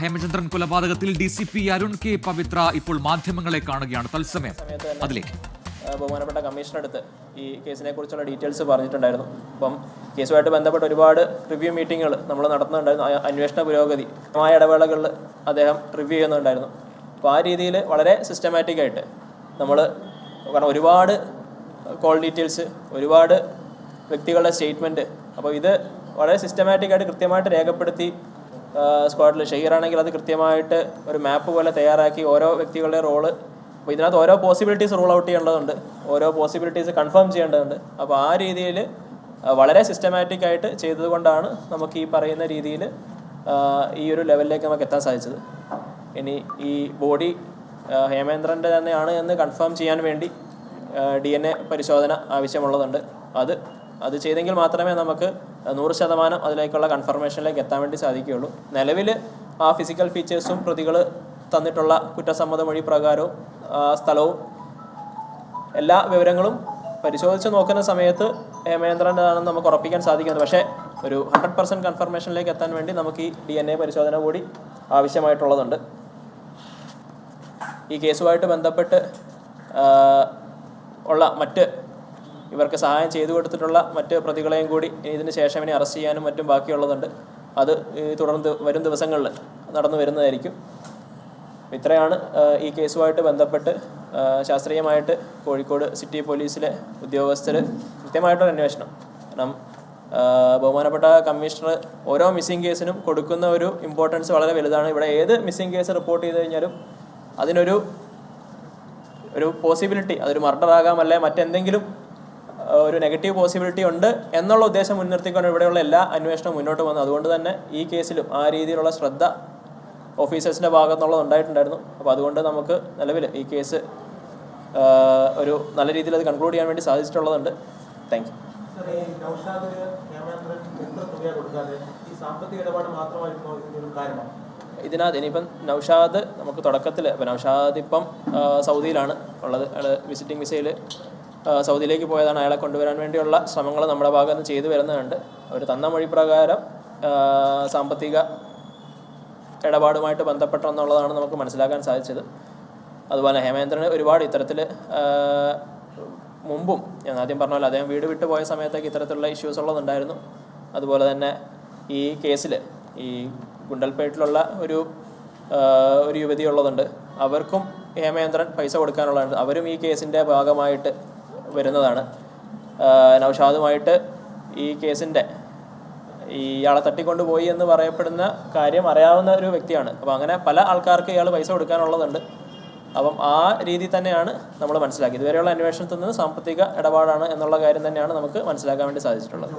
ഹേമചന്ദ്രൻ കൊലപാതകത്തിൽ DCP Arun K പവിത്ര ഇപ്പോൾ മാധ്യമങ്ങളെ കാണുകയാണ്. തത്സമയം അതിലേക്ക് ബഹുമാനപ്പെട്ട കമ്മീഷണടുത്ത് ഈ കേസിനെ കുറിച്ചുള്ള ഡീറ്റെയിൽസ് പറഞ്ഞിട്ടുണ്ടായിരുന്നു. അപ്പം കേസുമായിട്ട് ബന്ധപ്പെട്ട് ഒരുപാട് റിവ്യൂ മീറ്റിങ്ങുകൾ നമ്മൾ നടത്തുന്നുണ്ടായിരുന്നു. അന്വേഷണ പുരോഗതി ഇടവേളകളിൽ അദ്ദേഹം റിവ്യൂ ചെയ്യുന്നുണ്ടായിരുന്നു. അപ്പോൾ ആ രീതിയിൽ വളരെ സിസ്റ്റമാറ്റിക് ആയിട്ട് നമ്മൾ കാരണം ഒരുപാട് കോൾ ഡീറ്റെയിൽസ്, ഒരുപാട് വ്യക്തികളുടെ സ്റ്റേറ്റ്മെൻറ്റ്, അപ്പോൾ ഇത് വളരെ സിസ്റ്റമാറ്റിക്കായിട്ട് കൃത്യമായിട്ട് രേഖപ്പെടുത്തി സ്ക്വാഡിൽ ഷെയറാണെങ്കിൽ അത് കൃത്യമായിട്ട് ഒരു മാപ്പ് പോലെ തയ്യാറാക്കി ഓരോ വ്യക്തികളുടെ റോള്, അപ്പോൾ ഇതിനകത്ത് ഓരോ പോസിബിലിറ്റീസ് റൂൾ ഔട്ട് ചെയ്യേണ്ടതുണ്ട്, ഓരോ പോസിബിലിറ്റീസ് കൺഫേം ചെയ്യേണ്ടതുണ്ട്. അപ്പോൾ ആ രീതിയിൽ വളരെ സിസ്റ്റമാറ്റിക് ആയിട്ട് ചെയ്തതുകൊണ്ടാണ് നമുക്ക് ഈ പറയുന്ന രീതിയിൽ ഈ ഒരു ലെവലിലേക്ക് നമുക്ക് എത്താൻ സാധിച്ചത്. ഇനി ഈ ബോഡി ഹേമേന്ദ്രൻ്റെ തന്നെയാണ് എന്ന് കൺഫേം ചെയ്യാൻ വേണ്ടി DNA പരിശോധന ആവശ്യമുള്ളതുണ്ട്. അത് ചെയ്തെങ്കിൽ മാത്രമേ നമുക്ക് 100% അതിലേക്കുള്ള കൺഫർമേഷനിലേക്ക് എത്താൻ വേണ്ടി സാധിക്കുകയുള്ളൂ. നിലവിൽ ആ ഫിസിക്കൽ ഫീച്ചേഴ്സും പ്രതികൾ തന്നിട്ടുള്ള കുറ്റസമ്മത മൊഴി പ്രകാരവും സ്ഥലവും എല്ലാ വിവരങ്ങളും പരിശോധിച്ച് നോക്കുന്ന സമയത്ത് ഹേമേന്ദ്രൻ്റെതാണെന്ന് നമുക്ക് ഉറപ്പിക്കാൻ സാധിക്കുന്നത്. പക്ഷേ ഒരു 100% കൺഫർമേഷനിലേക്ക് എത്താൻ വേണ്ടി നമുക്ക് ഈ DNA പരിശോധന കൂടി ആവശ്യമായിട്ടുള്ളതുണ്ട്. ഈ കേസുമായിട്ട് ബന്ധപ്പെട്ട് ഉള്ള മറ്റ് ഇവർക്ക് സഹായം ചെയ്തു കൊടുത്തിട്ടുള്ള മറ്റ് പ്രതികളെയും കൂടി ഇതിന് ശേഷം ഇനി അറസ്റ്റ് ചെയ്യാനും മറ്റും ബാക്കിയുള്ളതുണ്ട്. അത് തുടർന്ന് വരും ദിവസങ്ങളിൽ നടന്നു വരുന്നതായിരിക്കും. ഇത്രയാണ് ഈ കേസുമായിട്ട് ബന്ധപ്പെട്ട് ശാസ്ത്രീയമായിട്ട് കോഴിക്കോട് സിറ്റി പോലീസിലെ ഉദ്യോഗസ്ഥർ കൃത്യമായിട്ടൊരു അന്വേഷണം. കാരണം ബഹുമാനപ്പെട്ട കമ്മീഷണർ ഓരോ മിസ്സിംഗ് കേസിനും കൊടുക്കുന്ന ഒരു ഇമ്പോർട്ടൻസ് വളരെ വലുതാണ്. ഇവിടെ ഏത് മിസ്സിംഗ് കേസ് റിപ്പോർട്ട് ചെയ്ത് കഴിഞ്ഞാലും അതിനൊരു പോസിബിലിറ്റി, അതൊരു മർഡർ ആകാം, അല്ലെ മറ്റെന്തെങ്കിലും ഒരു നെഗറ്റീവ് പോസിബിലിറ്റി ഉണ്ട് എന്നുള്ള ഉദ്ദേശം മുൻനിർത്തിക്കൊണ്ട് ഇവിടെയുള്ള എല്ലാ അന്വേഷണവും മുന്നോട്ട് വന്നു. അതുകൊണ്ട് തന്നെ ഈ കേസിലും ആ രീതിയിലുള്ള ശ്രദ്ധ ഓഫീസേഴ്സിൻ്റെ ഭാഗത്തുനിന്നുള്ളത് ഉണ്ടായിട്ടുണ്ടായിരുന്നു. അപ്പോൾ അതുകൊണ്ട് നമുക്ക് നിലവിൽ ഈ കേസ് ഒരു നല്ല രീതിയിൽ അത് കൺക്ലൂഡ് ചെയ്യാൻ വേണ്ടി സാധിച്ചിട്ടുള്ളതുണ്ട്. Thank you. ഇതിനകത്ത് ഇനിയിപ്പം നൗഷാദ് നമുക്ക് തുടക്കത്തിൽ ഇപ്പം നൗഷാദ് ഇപ്പം സൗദിയിലാണ് ഉള്ളത്. അയാൾ വിസിറ്റിംഗ് വിസയിൽ സൗദിയിലേക്ക് പോയതാണ്. അയാളെ കൊണ്ടുവരാൻ വേണ്ടിയുള്ള ശ്രമങ്ങൾ നമ്മുടെ ഭാഗത്ത് നിന്ന് ചെയ്തു വരുന്നുണ്ട്. അവർ തന്ന മൊഴി പ്രകാരം സാമ്പത്തിക ഇടപാടുമായിട്ട് ബന്ധപ്പെട്ടെന്നുള്ളതാണ് നമുക്ക് മനസ്സിലാക്കാൻ സാധിച്ചത്. അതുപോലെ ഹേമേന്ദ്രന് ഒരുപാട് ഇത്തരത്തിൽ മുമ്പും ഞാൻ ആദ്യം പറഞ്ഞ പോലെ അദ്ദേഹം വീട് വിട്ടു പോയ സമയത്തേക്ക് ഇത്തരത്തിലുള്ള ഇഷ്യൂസ് ഉള്ളതുണ്ടായിരുന്നു. അതുപോലെ തന്നെ ഈ കേസിൽ ഈ ഗുണ്ടൽപേട്ടിലുള്ള ഒരു യുവതി ഉള്ളതുണ്ട്. അവർക്കും ഹേമേന്ദ്രൻ പൈസ കൊടുക്കാനുള്ളതാണ്. അവരും ഈ കേസിൻ്റെ ഭാഗമായിട്ട് വരുന്നതാണ്. നൗഷാദുമായിട്ട് ഈ കേസിൻ്റെ ഇയാളെ തട്ടിക്കൊണ്ടുപോയി എന്ന് പറയപ്പെടുന്ന കാര്യം അറിയാവുന്ന ഒരു വ്യക്തിയാണ്. അപ്പോൾ അങ്ങനെ പല ആൾക്കാർക്ക് ഇയാൾ പൈസ കൊടുക്കാനുള്ളതുണ്ട്. അപ്പം ആ രീതി തന്നെയാണ് നമ്മൾ മനസ്സിലാക്കി. ഇതുവരെയുള്ള അന്വേഷണത്തിൽ നിന്ന് സാമ്പത്തിക ഇടപാടാണ് എന്നുള്ള കാര്യം തന്നെയാണ് നമുക്ക് മനസ്സിലാക്കാൻ വേണ്ടി സാധിച്ചിട്ടുള്ളത്.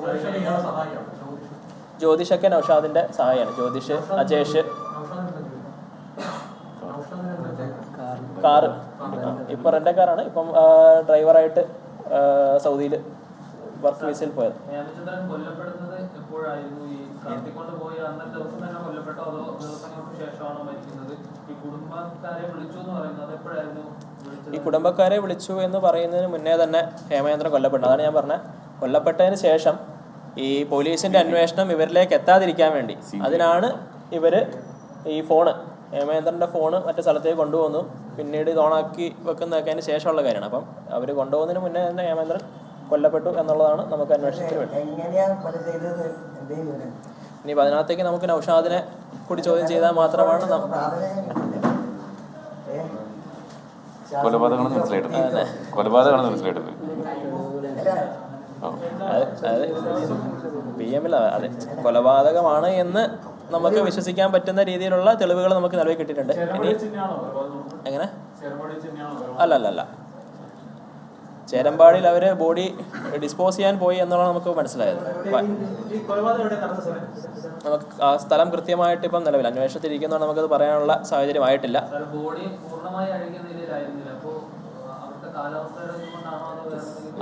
ജ്യോതിഷൊക്കെ നൗഷാദിൻ്റെ സഹായമാണ്. ജ്യോതിഷ്, അജേഷ്, കാറ് ഇപ്പം റെൻ്റക്കാരാണ്. ഇപ്പം ഡ്രൈവറായിട്ട് സൗദിയിൽ വർക്ക് വിസയിൽ പോയത്. ഈ കുടുംബക്കാരെ വിളിച്ചു എന്ന് പറയുന്നതിന് മുന്നേ തന്നെ ഹേമേന്ദ്രൻ കൊല്ലപ്പെട്ടു. അതാണ് ഞാൻ പറഞ്ഞത്. കൊല്ലപ്പെട്ടതിന് ശേഷം ഈ പോലീസിൻ്റെ അന്വേഷണം ഇവരിലേക്ക് എത്താതിരിക്കാൻ വേണ്ടി അതിനാണ് ഇവർ ഈ ഹേമേന്ദ്രൻ്റെ ഫോണ് മറ്റു സ്ഥലത്തേക്ക് കൊണ്ടുപോകുന്നു. പിന്നീട് ഇത് ഓണാക്കി വെക്കുന്നതൊക്കെ അതിന് ശേഷമുള്ള കാര്യമാണ്. അപ്പം അവർ കൊണ്ടുപോകുന്നതിന് മുന്നേ തന്നെ ഹേമേന്ദ്രൻ കൊല്ലപ്പെട്ടു എന്നുള്ളതാണ് നമുക്ക് അന്വേഷണത്തിന് വേണ്ടി. ഇനി അതിനകത്തേക്ക് നമുക്ക് നൗഷാദിനെ കൂടി ചോദ്യം ചെയ്താൽ മാത്രമാണ് PM അതെ കൊലപാതകമാണ് എന്ന് നമുക്ക് വിശ്വസിക്കാൻ പറ്റുന്ന രീതിയിലുള്ള തെളിവുകൾ നമുക്ക് നിലവിൽ കിട്ടിയിട്ടുണ്ട്. ഇനി എങ്ങനെ അല്ല ചേരമ്പാടിയിൽ അവർ ബോഡി ഡിസ്പോസ് ചെയ്യാൻ പോയി എന്നുള്ളത് നമുക്ക് മനസ്സിലായത്. നമുക്ക് ആ സ്ഥലം കൃത്യമായിട്ട് ഇപ്പം നിലവിൽ അന്വേഷണത്തിരിക്കുന്നതുകൊണ്ട് നമുക്കത് പറയാനുള്ള സാഹചര്യമായിട്ടില്ല.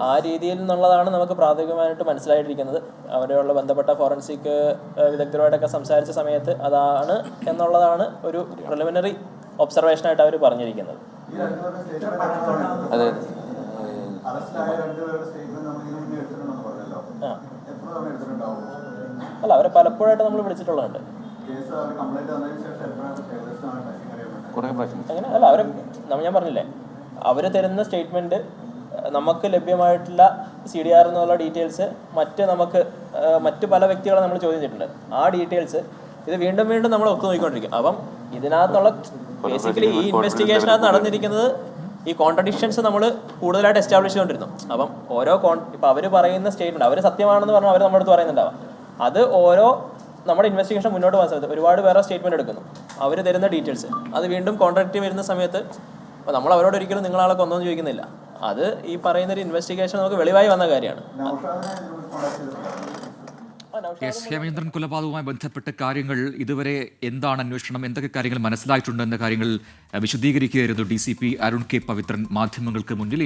ആ രീതിയിൽ നിന്നുള്ളതാണ് നമുക്ക് പ്രാഥമികമായിട്ട് മനസ്സിലായിട്ടിരിക്കുന്നത്. അവരുള്ള ബന്ധപ്പെട്ട ഫോറൻസിക് വിദഗ്ധരുമായിട്ടൊക്കെ സംസാരിച്ച സമയത്ത് അതാണ് എന്നുള്ളതാണ് ഒരു പ്രിലിമിനറി ഒബ്സർവേഷനായിട്ട് അവർ പറഞ്ഞിരിക്കുന്നത്. അല്ല, അവരെ പലപ്പോഴായിട്ട് നമ്മൾ വിളിച്ചിട്ടുള്ളതുണ്ട്. കുറേ പ്രാവശ്യം. അങ്ങനെ അല്ല, ഞാൻ പറഞ്ഞില്ലേ, അവർ തരുന്ന സ്റ്റേറ്റ്മെൻറ്റ് നമുക്ക് ലഭ്യമായിട്ടുള്ള CDR എന്നുള്ള ഡീറ്റെയിൽസ് മറ്റ് പല വ്യക്തികളെ നമ്മൾ ചോദ്യം ചെയ്തിട്ടുണ്ട്. ആ ഡീറ്റെയിൽസ് ഇത് വീണ്ടും വീണ്ടും നമ്മൾ ഒത്തു നോക്കിക്കൊണ്ടിരിക്കും. അപ്പം ഇതിനകത്തുള്ള ബേസിക്കലി ഈ ഇൻവെസ്റ്റിഗേഷനകത്ത് നടന്നിരിക്കുന്നത് ഈ കോൺട്രഡിക്ഷൻസ് നമ്മൾ കൂടുതലായിട്ട് എസ്റ്റാബ്ലിഷ് ചെയ്തുകൊണ്ടിരുന്നു. അപ്പം ഇപ്പം അവർ പറയുന്ന സ്റ്റേറ്റ്മെൻറ്റ് അവർ സത്യമാണെന്ന് പറഞ്ഞാൽ അവർ നമ്മുടെ അടുത്ത് പറയുന്നുണ്ടാവാം. അത് നമ്മുടെ ഇൻവെസ്റ്റിഗേഷൻ മുന്നോട്ട് പോകാൻ സമയത്ത് ഒരുപാട് പേരെ സ്റ്റേറ്റ്മെൻറ്റ് എടുക്കുന്നു. അവർ തരുന്ന ഡീറ്റെയിൽസ് അത് വീണ്ടും കോൺട്രാക്റ്റ് വരുന്ന സമയത്ത് നമ്മൾ അവരോട് ഒരിക്കലും നിങ്ങളാളെ കൊന്നൊന്നും ചോദിക്കുന്നില്ല. അത് ഈ പറയുന്നൊരു ഇൻവെസ്റ്റിഗേഷൻ നമുക്ക് വെളിവായി വന്ന കാര്യമാണ്. എസ് ഹേമേന്ദ്രൻ കൊലപാതകവുമായി ബന്ധപ്പെട്ട കാര്യങ്ങൾ ഇതുവരെ എന്താണ് അന്വേഷണം, എന്തൊക്കെ കാര്യങ്ങൾ മനസ്സിലായിട്ടുണ്ട് എന്ന കാര്യങ്ങൾ വിശദീകരിക്കുകയായിരുന്നു DCP അരുൺ കെ പവിത്രൻ മാധ്യമങ്ങൾക്ക് മുന്നിൽ.